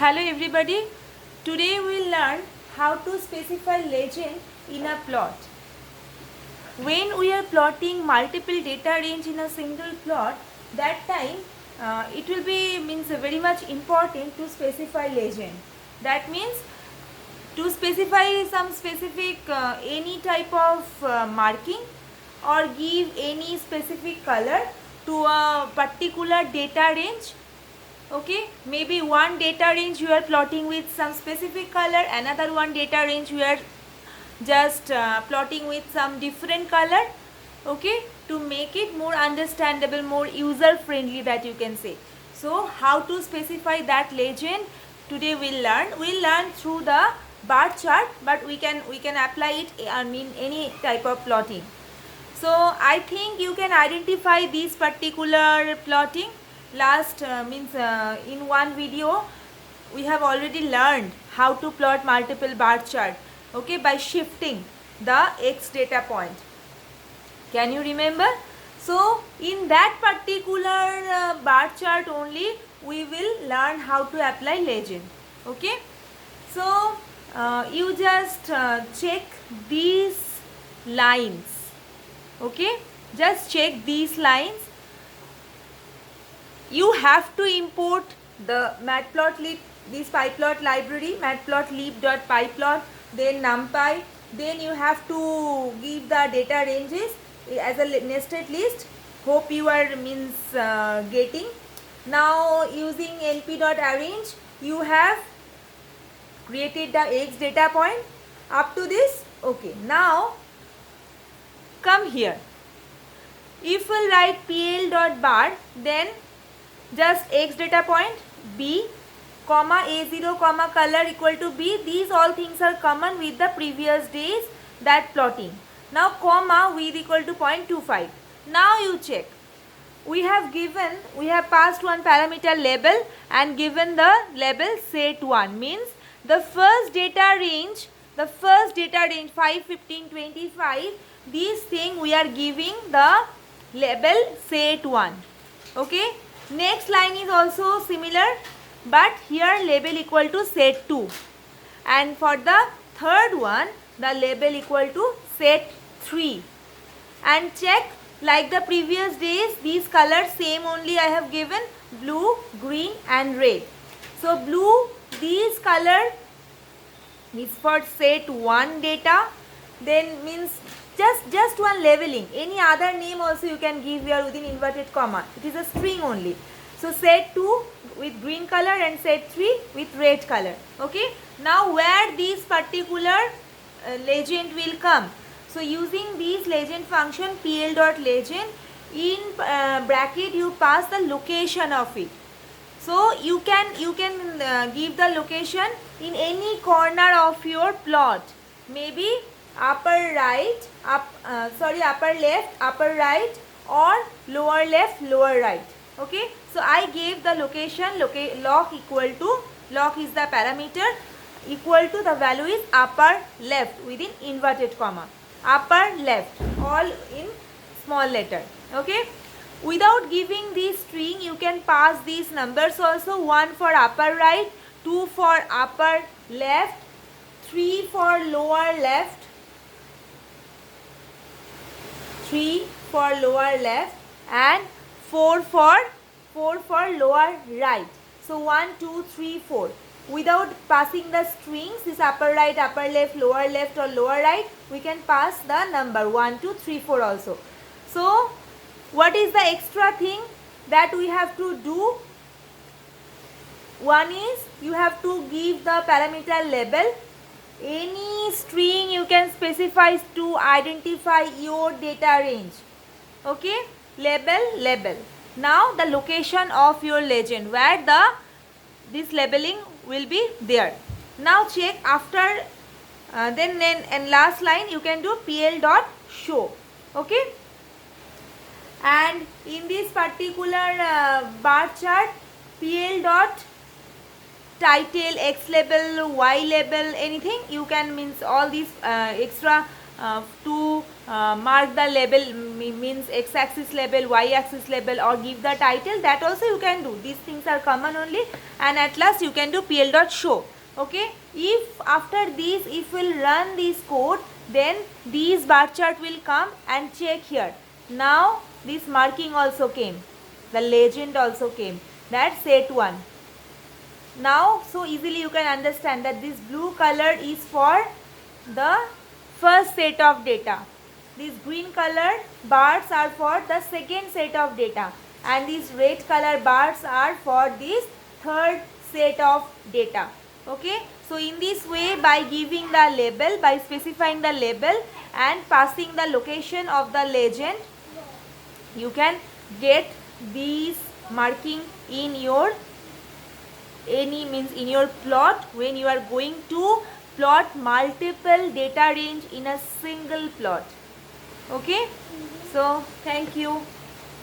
Hello everybody. Today we will learn how to specify legend in a plot. When we are plotting multiple data range in a single plot, that time it will be very much important to specify legend. That means to specify some specific any type of marking or give any specific color to a particular data range. Okay, maybe one data range you are plotting with some specific color, another one data range you are just plotting with some different color. Okay, to make it more understandable, more user friendly, that you can say. So how to specify that legend today we'll learn through the bar chart, but we can apply it in any type of plotting. So I think you can identify this particular plotting. Last in one video we have already learned how to plot multiple bar chart, okay, by shifting the x data point. Can you remember? So in that particular bar chart only we will learn how to apply legend. Okay, so you just check these lines. Okay, just check these lines. You have to import the matplotlib, this pyplot library, matplotlib.pyplot, then numpy. Then you have to give the data ranges as a nested list. Hope you are getting. Now using np.arrange, you have created the x data point up to this. Okay, now come here. If we'll write pl.bar, then just x data point b, comma a0, comma color equal to b. These all things are common with the previous days that plotting. Now comma with equal to 0.25. Now you check. We have passed one parameter label and given the label set1, means the first data range 5, 15, 25, this thing we are giving the label set1. Okay, next line is also similar, but here label equal to set2, and for the third one the label equal to set3. And check, like the previous days, these colors same only I have given, blue, green and red. So blue, these color is for set1 data, then means just one labeling. Any other name also you can give here within inverted comma. It is a string only. So set2 with green color and set3 with red color. Okay, now where this particular legend will come? So using this legend function pl.legend, in bracket you pass the location of it. So you can give the location in any corner of your plot, maybe upper left, upper right, or lower left, lower right. Okay, so I gave the location, loc is the parameter, equal to the value is upper left within inverted comma, upper left, all in small letter. Okay, without giving this string you can pass these numbers also, 1 for upper right, 2 for upper left, 3 for lower left, 3 for lower left, and 4 for lower right. So 1, 2, 3, 4. Without passing the strings, this upper right, upper left, or lower right, we can pass the number 1, 2, 3, 4 also. So what is the extra thing that we have to do? One is you have to give the parameter label. Any string you can specify to identify your data range. Okay, label. Now the location of your legend, where this labeling will be there. Now check after then and last line you can do pl.show. Okay, and in this particular bar chart, pl.title, x label, y label, anything you can, all these extra mark the label, means x-axis label, y-axis label, or give the title, that also you can do. These things are common only. And at last you can do pl.show. Okay, if after this, if we'll run this code, then these bar chart will come and check here. Now this marking also came, the legend also came, that set 1. Now so easily you can understand that this blue color is for the first set of data, these green color bars are for the second set of data, and these red color bars are for this third set of data. Okay, so in this way, by giving the label, by specifying the label and passing the location of the legend, you can get these marking in your in your plot when you are going to plot multiple data range in a single plot. Okay, so thank you.